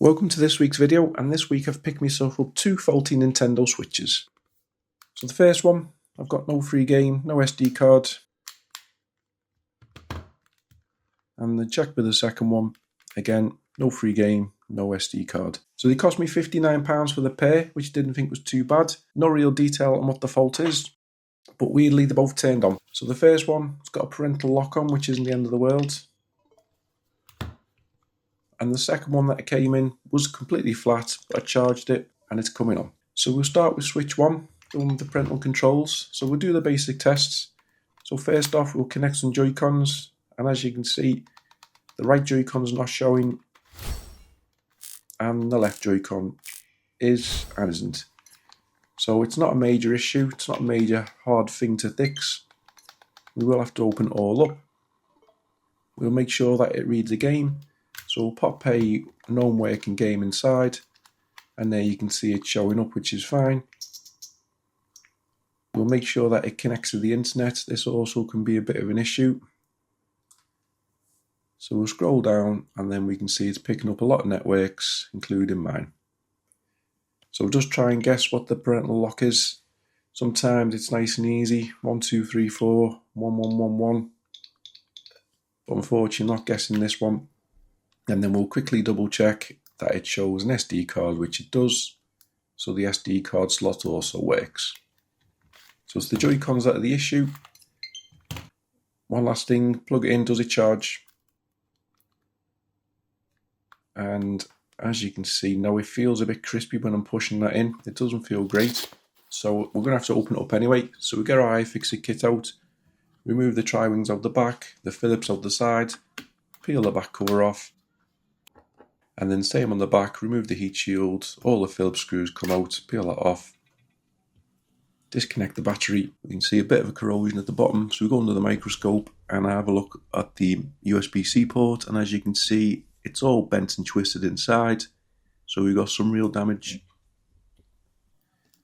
Welcome to this week's video, and this week I've picked myself up two faulty Nintendo Switches. So the first one, I've got no free game, no SD card. And the check with the second one, again, no free game, no SD card. So they cost me £59 for the pair, which I didn't think was too bad. No real detail on what the fault is, but weirdly they both turned on. So the first one, it's got a parental lock on, which isn't the end of the world. And the second one that came in was completely flat, but I charged it and it's coming on. So we'll start with switch 1, the one with the parental controls. So we'll do the basic tests. So first off, we'll connect some Joy-Cons, and as you can see, the right Joy-Con's not showing and the left Joy-Con is and isn't. So it's not a major issue, it's not a major hard thing to fix. We will have to open it all up. We'll make sure that it reads the game. So we'll pop a known working game inside, and there you can see it showing up, which is fine. We'll make sure that it connects to the internet. This also can be a bit of an issue. So we'll scroll down and then we can see it's picking up a lot of networks, including mine. So we'll just try and guess what the parental lock is. Sometimes it's nice and easy, 1 2 3 4 1 1 1 1. But unfortunately not guessing this one. And then we'll quickly double check that it shows an SD card, which it does. So the SD card slot also works. So it's the Joy-Cons that are the issue. One last thing, plug it in, does it charge? And as you can see now, it feels a bit crispy when I'm pushing that in. It doesn't feel great. So we're going to have to open it up anyway. So we get our iFixit kit out, remove the tri-wings out the back, the Phillips out the side, peel the back cover off, and then same on the back, remove the heat shield, all the Phillips screws come out, peel that off, disconnect the battery. We can see a bit of a corrosion at the bottom, so we go under the microscope and have a look at the USB-C port, and as you can see, it's all bent and twisted inside, so we've got some real damage.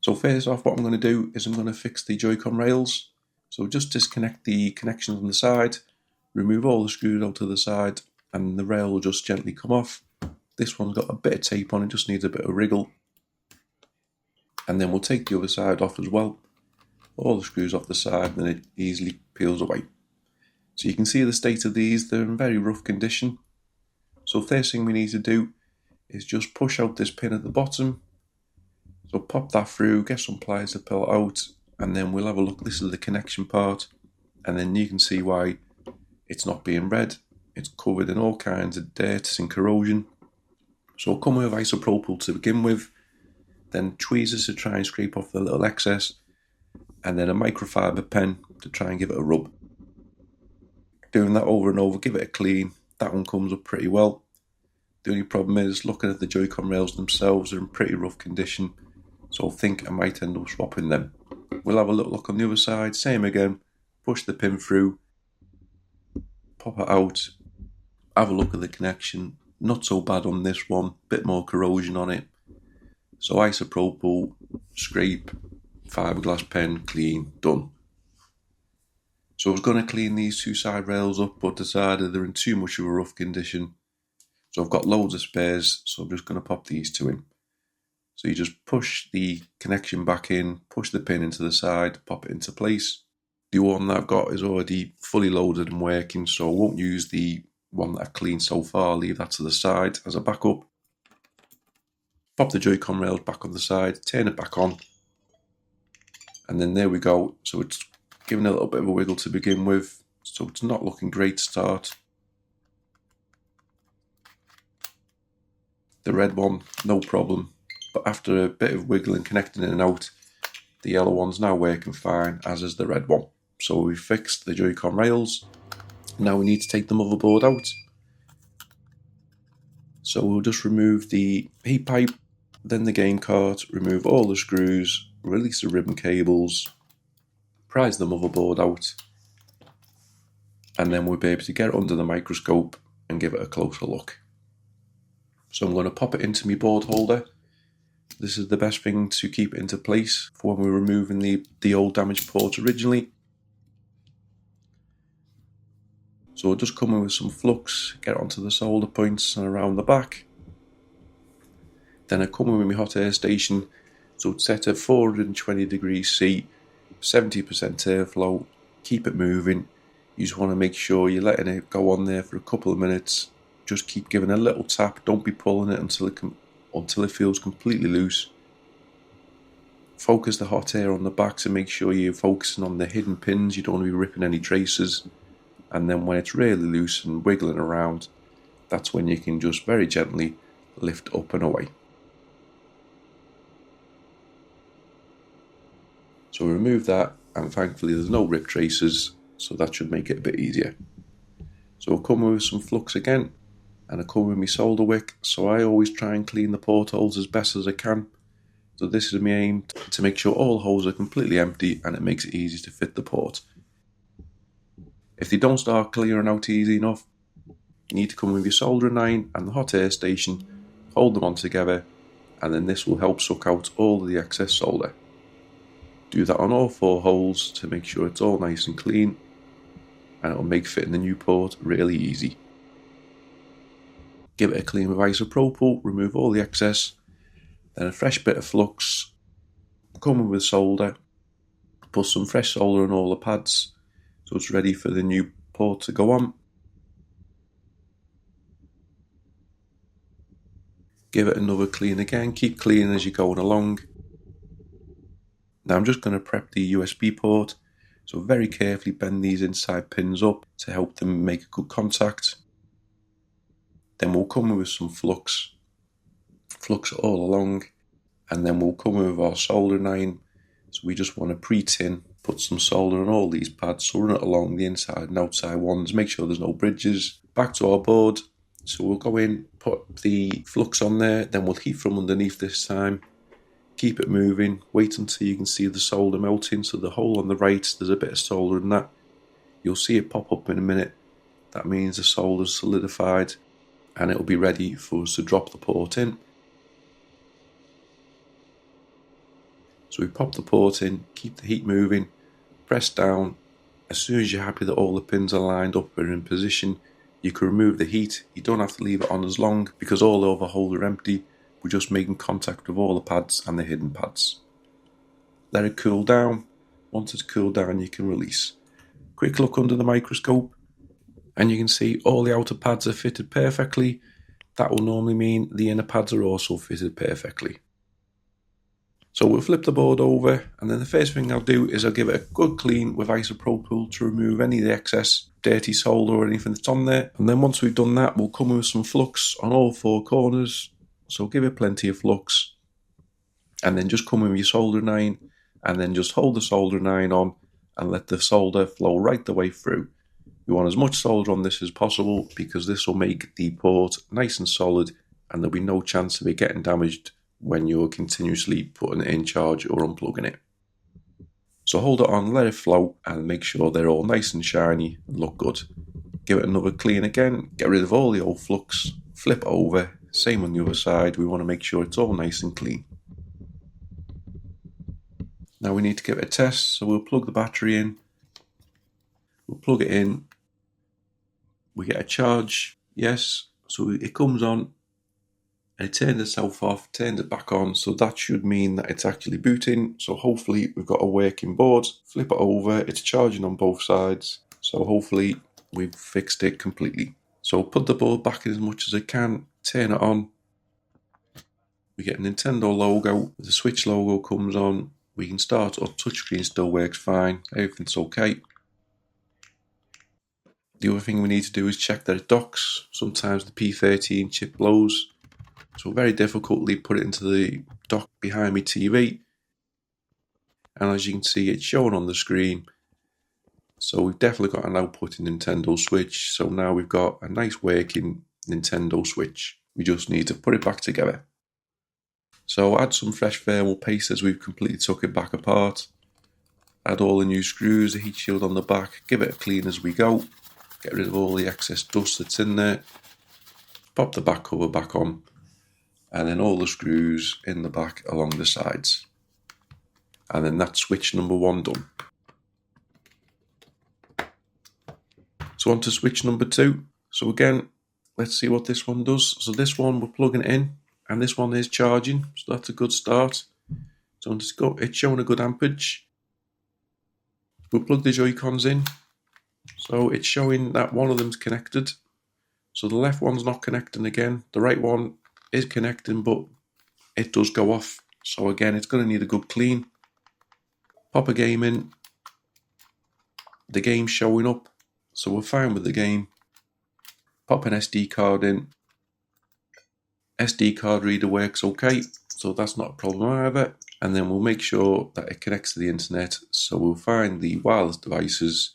So first off, what I'm going to do is I'm going to fix the Joy-Con rails. So just disconnect the connections on the side, remove all the screws out to the side, and the rail will just gently come off. This one's got a bit of tape on it, just needs a bit of wriggle. And then we'll take the other side off as well. All the screws off the side, and it easily peels away. So you can see the state of these, they're in very rough condition. So first thing we need to do is just push out this pin at the bottom. So pop that through, get some pliers to pull it out, and then we'll have a look. This is the connection part, and then you can see why it's not being read. It's covered in all kinds of dirt and corrosion. So we'll come with isopropyl to begin with, then tweezers to try and scrape off the little excess, and then a microfiber pen to try and give it a rub. Doing that over and over, give it a clean. That one comes up pretty well. The only problem is, looking at the Joy-Con rails themselves, they're in pretty rough condition, so I think I might end up swapping them. We'll have a little look on the other side, same again, push the pin through, pop it out, have a look at the connection. Not so bad on this one, bit more corrosion on it. So isopropyl, scrape, fiberglass pen, clean, done. So I was going to clean these two side rails up, but decided they're in too much of a rough condition. So I've got loads of spares, so I'm just going to pop these two in. So you just push the connection back in, push the pin into the side, pop it into place. The one that I've got is already fully loaded and working, so I won't use the one that I've cleaned so far. I'll leave that to the side as a backup. Pop the Joy-Con rails back on the side, turn it back on, and then there we go. So it's giving a little bit of a wiggle to begin with, so it's not looking great to start. The red one, no problem, but after a bit of wiggling, connecting in and out, the yellow one's now working fine, as is the red one. So we fixed the Joy-Con rails. Now we need to take the motherboard out. So we'll just remove the heat pipe, then the game card, remove all the screws, release the ribbon cables, prise the motherboard out, and then we'll be able to get it under the microscope and give it a closer look. So I'm going to pop it into my board holder. This is the best thing to keep it into place for when we're removing the old damaged port originally. So we'll just come in with some flux, get it onto the solder points and around the back. Then I come in with my hot air station, so it's set at 420 degrees C, 70% airflow, keep it moving. You just want to make sure you're letting it go on there for a couple of minutes. Just keep giving a little tap, don't be pulling it until it feels completely loose. Focus the hot air on the back to make sure you're focusing on the hidden pins, you don't want to be ripping any traces. And then when it's really loose and wiggling around, that's when you can just very gently lift up and away. So remove that, and thankfully there's no rip traces, so that should make it a bit easier. So I'll come with some flux again, and I come with my solder wick, so I always try and clean the portholes as best as I can. So this is my aim, to make sure all holes are completely empty and it makes it easy to fit the port. If they don't start clearing out easy enough, you need to come with your soldering iron and the hot air station, hold them on together, and then this will help suck out all of the excess solder. Do that on all 4 holes to make sure it's all nice and clean, and it'll make fitting the new port really easy. Give it a clean with isopropyl, remove all the excess, then a fresh bit of flux, come in with solder, put some fresh solder on all the pads so it's ready for the new port to go on. Give it another clean again, keep cleaning as you're going along. Now I'm just going to prep the USB port, so very carefully bend these inside pins up to help them make a good contact. Then we'll come in with some flux all along, and then we'll come in with our soldering iron. So we just want to pre-tin, put some solder on all these pads, so run it along the inside and outside ones, make sure there's no bridges. Back to our board, so we'll go in, put the flux on there, then we'll heat from underneath this time. Keep it moving, wait until you can see the solder melting, so the hole on the right, there's a bit of solder in that. You'll see it pop up in a minute. That means the solder's solidified and it'll be ready for us to drop the port in. So we pop the port in, keep the heat moving, press down. As soon as you're happy that all the pins are lined up and in position, you can remove the heat. You don't have to leave it on as long because all the other holes are empty. We're just making contact with all the pads and the hidden pads. Let it cool down. Once it's cooled down, you can release. Quick look under the microscope, and you can see all the outer pads are fitted perfectly. That will normally mean the inner pads are also fitted perfectly. So we'll flip the board over, and then the first thing I'll do is I'll give it a good clean with isopropyl to remove any of the excess dirty solder or anything that's on there. And then once we've done that, we'll come with some flux on all 4 corners. So give it plenty of flux, and then just come with your soldering iron, and then just hold the soldering iron on and let the solder flow right the way through. You want as much solder on this as possible because this will make the port nice and solid, and there'll be no chance of it getting damaged when you're continuously putting it in charge or unplugging it. So hold it on, let it flow, and make sure they're all nice and shiny and look good. Give it another clean again, get rid of all the old flux, flip it over, same on the other side. We want to make sure it's all nice and clean. Now we need to give it a test, so we'll plug the battery in, we'll plug it in, we get a charge, yes, so it comes on, and it turned itself off, turned it back on, so that should mean that it's actually booting. So hopefully we've got a working board. Flip it over, it's charging on both sides, so hopefully we've fixed it completely. So put the board back in as much as I can, turn it on, we get a Nintendo logo, the Switch logo comes on, we can start up, touchscreen still works fine, everything's okay. The other thing we need to do is check that it docks. Sometimes the P13 chip blows, so very difficultly put it into the dock behind my TV, and as you can see it's showing on the screen. So we've definitely got an outputting Nintendo Switch, so now we've got a nice working Nintendo Switch. We just need to put it back together. So add some fresh thermal paste as we've completely took it back apart. Add all the new screws, the heat shield on the back, give it a clean as we go. Get rid of all the excess dust that's in there. Pop the back cover back on, and then all the screws in the back along the sides. And then that's switch number 1 done. So on to switch number 2. So again, let's see what this one does. So this one we're plugging it in, and this one is charging, so that's a good start. So it's showing a good amperage. We'll plug the Joy-Cons in. So it's showing that one of them's connected. So the left one's not connecting again. The right one is connecting, but it does go off. So again, it's going to need a good clean. Pop a game in. The game's showing up, so we're fine with the game. Pop an SD card in. SD card reader works okay, so that's not a problem either. And then we'll make sure that it connects to the internet. So we'll find the wireless devices,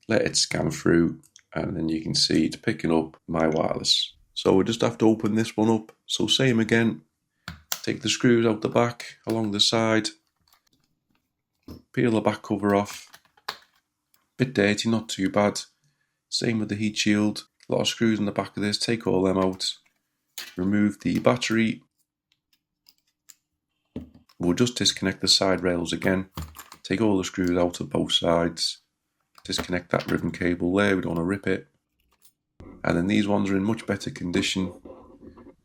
let it scan through, and then you can see it's picking up my wireless. So we just have to open this one up. So same again, take the screws out the back, along the side, peel the back cover off. Bit dirty, not too bad. Same with the heat shield. A lot of screws in the back of this, take all them out. Remove the battery. We'll just disconnect the side rails again. Take all the screws out of both sides. Disconnect that ribbon cable there, we don't want to rip it. And then these ones are in much better condition.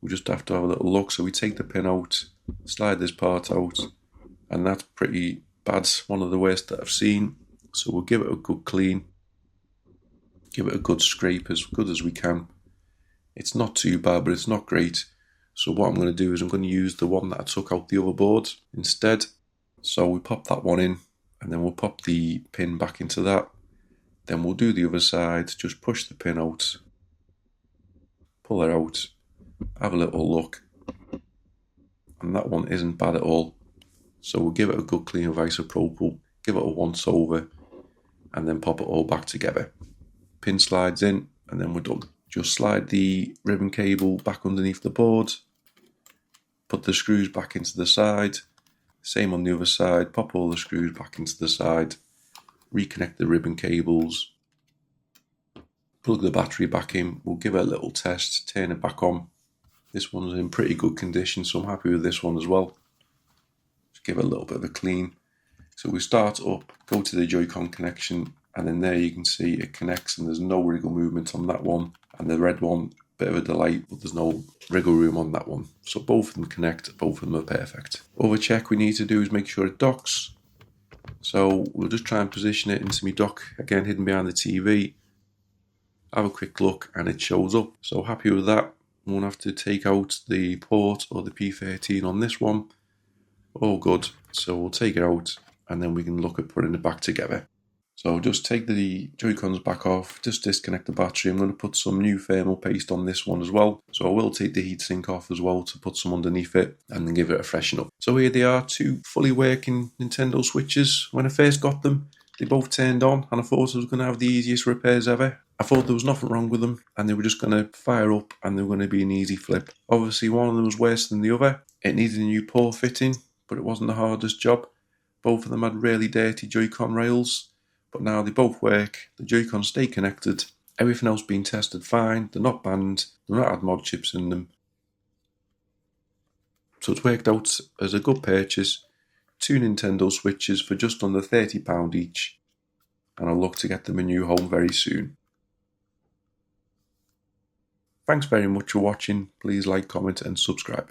We just have to have a little look. So we take the pin out, slide this part out, and that's pretty bad, one of the worst that I've seen. So we'll give it a good clean, give it a good scrape, as good as we can. It's not too bad, but it's not great. So what I'm going to do is I'm going to use the one that I took out the other board instead. So we pop that one in, and then we'll pop the pin back into that. Then we'll do the other side, just push the pin out, pull it out, have a little look. And that one isn't bad at all. So we'll give it a good clean of isopropyl, give it a once over, and then pop it all back together. Pin slides in, and then we're done. Just slide the ribbon cable back underneath the board, put the screws back into the side, same on the other side, pop all the screws back into the side, reconnect the ribbon cables, plug the battery back in, we'll give it a little test, turn it back on. This one's in pretty good condition, so I'm happy with this one as well. Just give it a little bit of a clean. So we start up, go to the Joy-Con connection, and then there you can see it connects and there's no wriggle movement on that one. And the red one, bit of a delay, but there's no wriggle room on that one. So both of them connect, both of them are perfect. Other check we need to do is make sure it docks. So we'll just try and position it into my dock, again hidden behind the TV. Have a quick look and it shows up. So happy with that. Won't have to take out the port or the P13 on this one. All good. So we'll take it out and then we can look at putting it back together. So just take the Joy-Cons back off, just disconnect the battery. I'm going to put some new thermal paste on this one as well. So I will take the heatsink off as well to put some underneath it and then give it a freshen up. So here they are, two fully working Nintendo Switches. When I first got them, they both turned on and I thought I was going to have the easiest repairs ever. I thought there was nothing wrong with them and they were just going to fire up and they were going to be an easy flip. Obviously one of them was worse than the other. It needed a new port fitting, but it wasn't the hardest job. Both of them had really dirty Joy-Con rails, but now they both work. The Joy-Cons stay connected. Everything else being tested fine. They're not banned. They're not had mod chips in them. So it's worked out as a good purchase. Two Nintendo Switches for just under £30 each. And I'll look to get them a new home very soon. Thanks very much for watching. Please like, comment and subscribe.